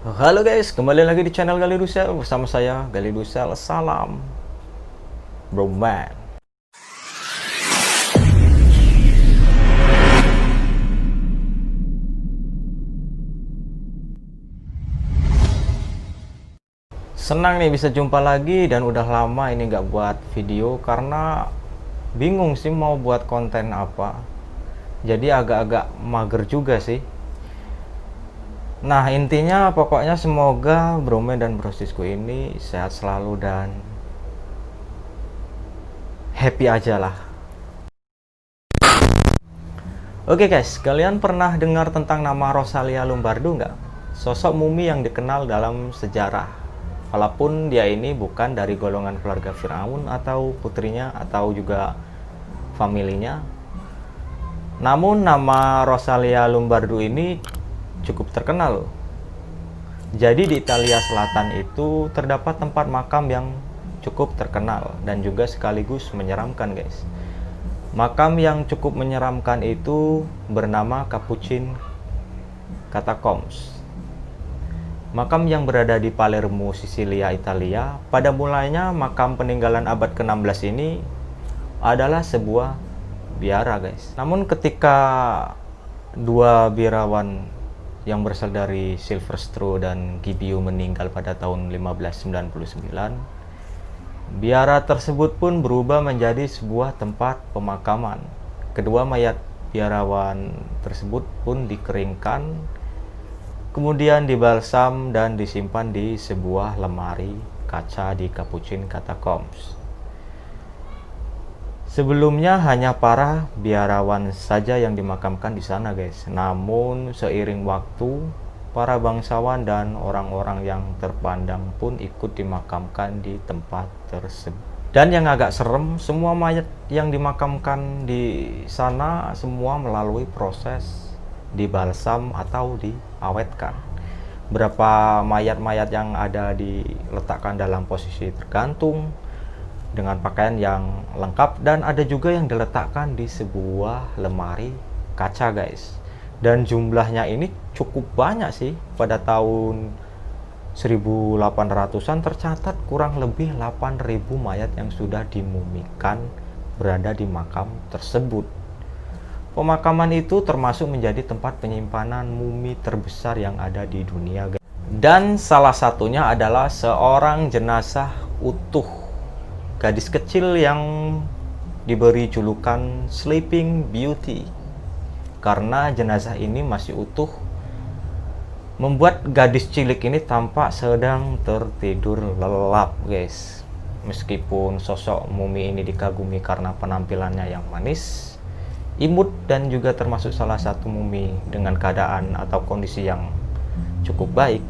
Halo guys, kembali lagi di channel Gali Dusel bersama saya Gali Dusel. Salam Broman. Senang nih bisa jumpa lagi dan udah lama ini nggak buat video karena bingung sih mau buat konten apa. Jadi agak-agak mager juga sih. Nah intinya pokoknya semoga Broman dan Brosisku ini sehat selalu dan happy aja lah. Oke guys, kalian pernah dengar tentang nama Rosalia Lombardo nggak? Sosok mumi yang dikenal dalam sejarah. Walaupun dia ini bukan dari golongan keluarga Firaun atau putrinya atau juga familinya. Namun nama Rosalia Lombardo ini cukup terkenal loh. Jadi di Italia Selatan itu terdapat tempat makam yang cukup terkenal dan juga sekaligus menyeramkan guys. Makam yang cukup menyeramkan itu bernama Capuchin Catacombs. Makam yang berada di Palermo, Sisilia, Italia. Pada mulanya makam peninggalan abad ke-16 ini adalah sebuah biara, guys. Namun ketika dua biarawan yang berasal dari Silvestro dan Gibbio meninggal pada tahun 1599, biara tersebut pun berubah menjadi sebuah tempat pemakaman. Kedua mayat biarawan tersebut pun dikeringkan, kemudian dibalsam dan disimpan di sebuah lemari kaca di Capuchin Catacombs. Sebelumnya hanya para biarawan saja yang dimakamkan di sana, guys. Namun seiring waktu, para bangsawan dan orang-orang yang terpandang pun ikut dimakamkan di tempat tersebut. Dan yang agak serem, semua mayat yang dimakamkan di sana semua melalui proses dibalsam atau diawetkan. Berapa mayat-mayat yang ada diletakkan dalam posisi tergantung dengan pakaian yang lengkap, dan ada juga yang diletakkan di sebuah lemari kaca, guys. Dan jumlahnya ini cukup banyak sih. Pada tahun 1800-an tercatat kurang lebih 8.000 mayat yang sudah dimumikan berada di makam tersebut. Pemakaman itu termasuk menjadi tempat penyimpanan mumi terbesar yang ada di dunia, guys. Dan salah satunya adalah seorang jenazah utuh, gadis kecil yang diberi julukan Sleeping Beauty karena jenazah ini masih utuh, membuat gadis cilik ini tampak sedang tertidur lelap, guys. Meskipun sosok mumi ini dikagumi karena penampilannya yang manis, imut, dan juga termasuk salah satu mumi dengan keadaan atau kondisi yang cukup baik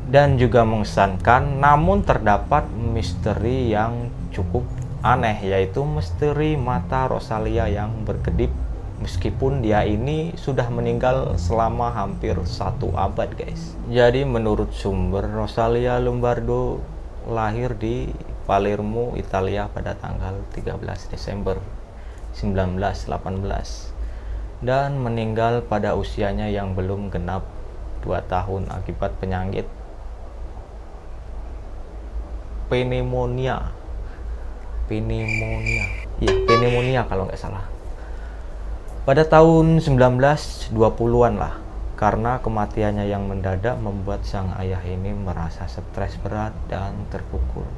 dan juga mengesankan, namun terdapat misteri yang cukup aneh, yaitu misteri mata Rosalia yang berkedip meskipun dia ini sudah meninggal selama hampir 1 abad, guys. Jadi menurut sumber, Rosalia Lombardo lahir di Palermo, Italia pada tanggal 13 Desember 1918 dan meninggal pada usianya yang belum genap 2 tahun akibat penyakit pneumonia kalau nggak salah, pada tahun 1920-an lah. Karena kematiannya yang mendadak membuat sang ayah ini merasa stres berat dan terpukul,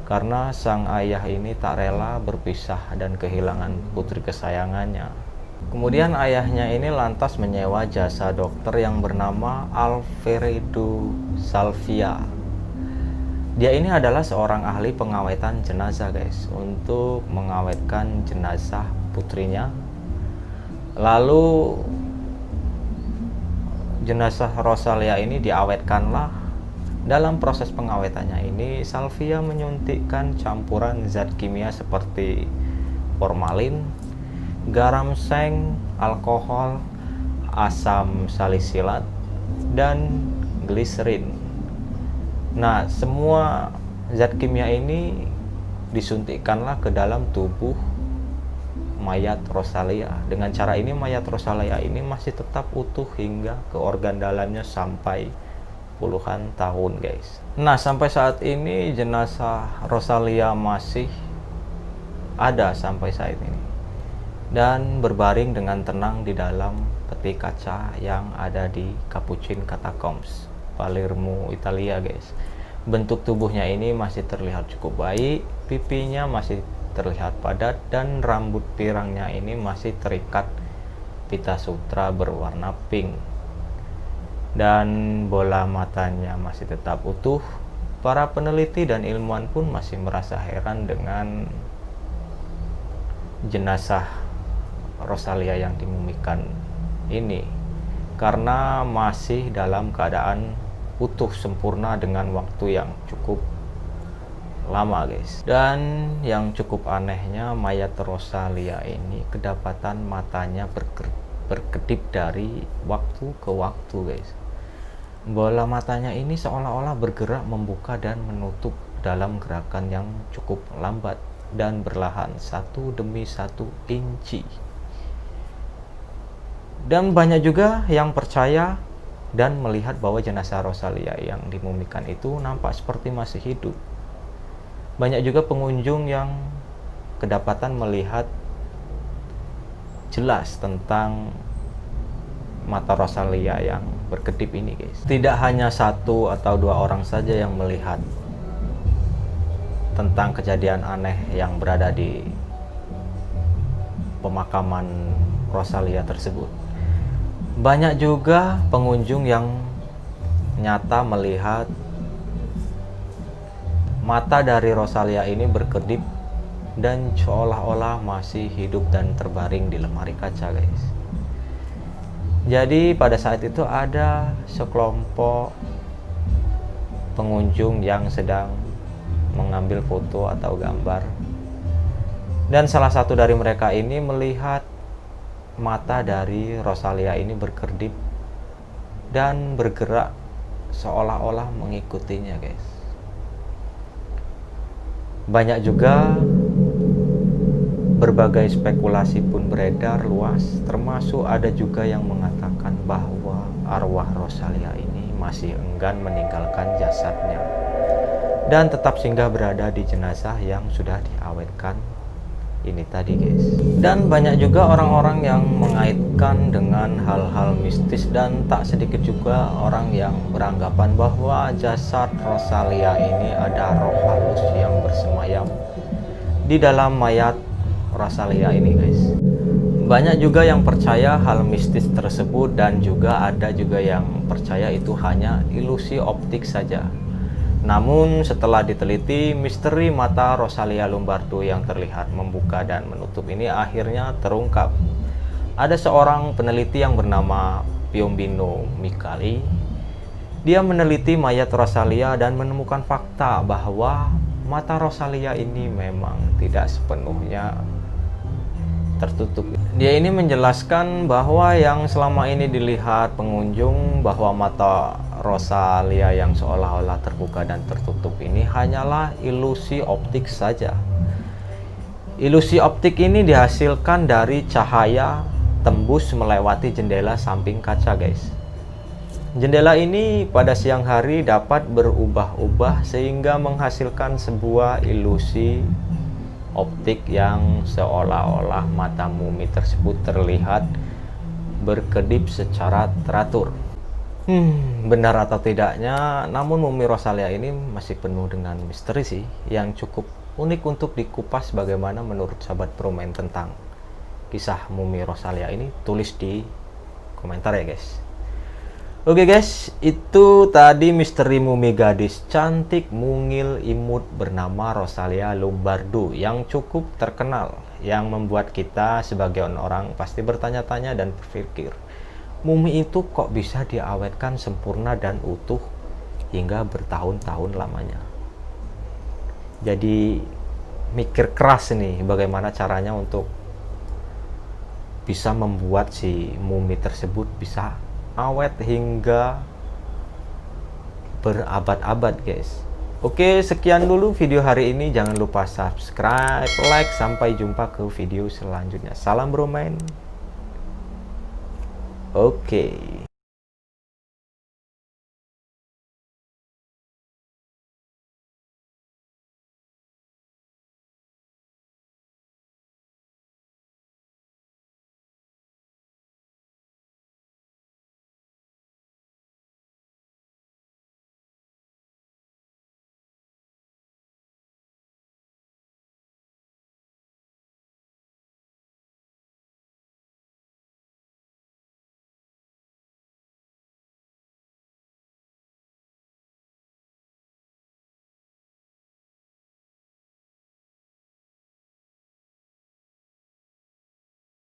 karena sang ayah ini tak rela berpisah dan kehilangan putri kesayangannya. Kemudian ayahnya ini lantas menyewa jasa dokter yang bernama Alfredo Salvia. Dia ini adalah seorang ahli pengawetan jenazah, guys, untuk mengawetkan jenazah putrinya. Lalu jenazah Rosalia ini diawetkanlah. Dalam proses pengawetannya ini, Salvia menyuntikkan campuran zat kimia seperti formalin, garam seng, alkohol, asam salisilat, dan gliserin. Nah, semua zat kimia ini disuntikkanlah ke dalam tubuh mayat Rosalia. Dengan cara ini mayat Rosalia ini masih tetap utuh hingga ke organ dalamnya sampai puluhan tahun, guys. Nah, sampai saat ini jenazah Rosalia masih ada sampai saat ini dan berbaring dengan tenang di dalam peti kaca yang ada di Capuchin Catacombs, Palermo, Italia, guys. Bentuk tubuhnya ini masih terlihat cukup baik, pipinya masih terlihat padat, dan rambut pirangnya ini masih terikat pita sutra berwarna pink, dan bola matanya masih tetap utuh. Para peneliti dan ilmuwan pun masih merasa heran dengan jenazah Rosalia yang dimumikan ini karena masih dalam keadaan utuh sempurna dengan waktu yang cukup lama, guys. Dan yang cukup anehnya, mayat Rosalia ini kedapatan matanya berkedip dari waktu ke waktu, guys. Bola matanya ini seolah-olah bergerak membuka dan menutup dalam gerakan yang cukup lambat dan berlahan satu demi satu inci. Dan banyak juga yang percaya dan melihat bahwa jenazah Rosalia yang dimumikan itu nampak seperti masih hidup. Banyak juga pengunjung yang kedapatan melihat jelas tentang mata Rosalia yang berkedip ini, guys. Tidak hanya satu atau dua orang saja yang melihat tentang kejadian aneh yang berada di pemakaman Rosalia tersebut. Banyak juga pengunjung yang nyata melihat mata dari Rosalia ini berkedip dan seolah-olah masih hidup dan terbaring di lemari kaca, guys. Jadi pada saat itu ada sekelompok pengunjung yang sedang mengambil foto atau gambar, dan salah satu dari mereka ini melihat mata dari Rosalia ini berkedip dan bergerak seolah-olah mengikutinya, guys. Banyak juga berbagai spekulasi pun beredar luas, termasuk ada juga yang mengatakan bahwa arwah Rosalia ini masih enggan meninggalkan jasadnya dan tetap singgah berada di jenazah yang sudah diawetkan ini tadi, guys. Dan banyak juga orang-orang yang mengaitkan dengan hal-hal mistis, dan tak sedikit juga orang yang beranggapan bahwa jasad Rosalia ini ada roh halus yang bersemayam di dalam mayat Rosalia ini, guys. Banyak juga yang percaya hal mistis tersebut, dan juga ada juga yang percaya itu hanya ilusi optik saja. Namun setelah diteliti, misteri mata Rosalia Lombardo yang terlihat membuka dan menutup ini akhirnya terungkap. Ada seorang peneliti yang bernama Piombino Micali. Dia meneliti mayat Rosalia dan menemukan fakta bahwa mata Rosalia ini memang tidak sepenuhnya tertutup. Dia ini menjelaskan bahwa yang selama ini dilihat pengunjung bahwa mata Rosalia yang seolah-olah terbuka dan tertutup ini hanyalah ilusi optik saja. Ilusi optik ini dihasilkan dari cahaya tembus melewati jendela samping kaca, guys. Jendela ini pada siang hari dapat berubah-ubah sehingga menghasilkan sebuah ilusi optik yang seolah-olah mata mumi tersebut terlihat berkedip secara teratur. Benar atau tidaknya, namun mumi Rosalia ini masih penuh dengan misteri sih, yang cukup unik untuk dikupas. Bagaimana menurut sahabat Promain tentang kisah mumi Rosalia ini? Tulis di komentar ya, guys. Oke guys, itu tadi misteri mumi gadis cantik, mungil, imut bernama Rosalia Lombardo yang cukup terkenal, yang membuat kita sebagai orang pasti bertanya-tanya dan berpikir, mumi itu kok bisa diawetkan sempurna dan utuh hingga bertahun-tahun lamanya. Jadi mikir keras nih bagaimana caranya untuk bisa membuat si mumi tersebut bisa awet hingga berabad-abad, guys. Oke, sekian dulu video hari ini. Jangan lupa subscribe, like. Sampai jumpa ke video selanjutnya. Salam bermain. Oke.